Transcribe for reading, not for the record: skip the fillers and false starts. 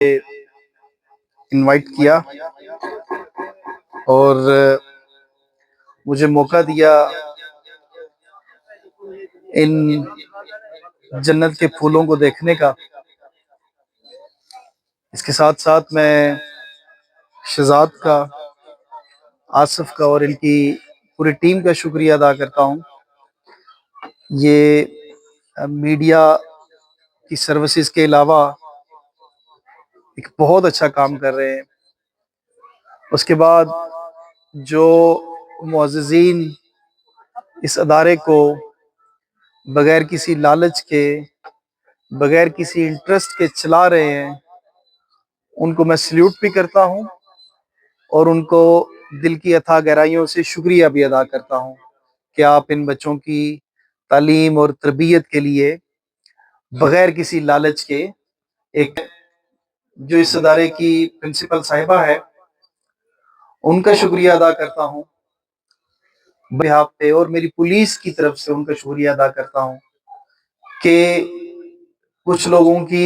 Invite کیا اور مجھے موقع دیا ان جنت کے پھولوں کو دیکھنے کا۔ اس کے ساتھ ساتھ میں شہزاد کا، آصف کا اور ان کی پوری ٹیم کا شکریہ ادا کرتا ہوں۔ یہ میڈیا کی سروسز کے علاوہ ایک بہت اچھا کام کر رہے ہیں۔ اس کے بعد جو معززین اس ادارے کو بغیر کسی لالچ کے، بغیر کسی انٹرسٹ کے چلا رہے ہیں، ان کو میں سلیوٹ بھی کرتا ہوں اور ان کو دل کی اتھا گہرائیوں سے شکریہ بھی ادا کرتا ہوں کہ آپ ان بچوں کی تعلیم اور تربیت کے لیے بغیر کسی لالچ کے، ایک جو اس ادارے کی پرنسپل صاحبہ ہے ان کا شکریہ ادا کرتا ہوں بہاف پہ، اور میری پولیس کی طرف سے ان کا شکریہ ادا کرتا ہوں کہ کچھ لوگوں کی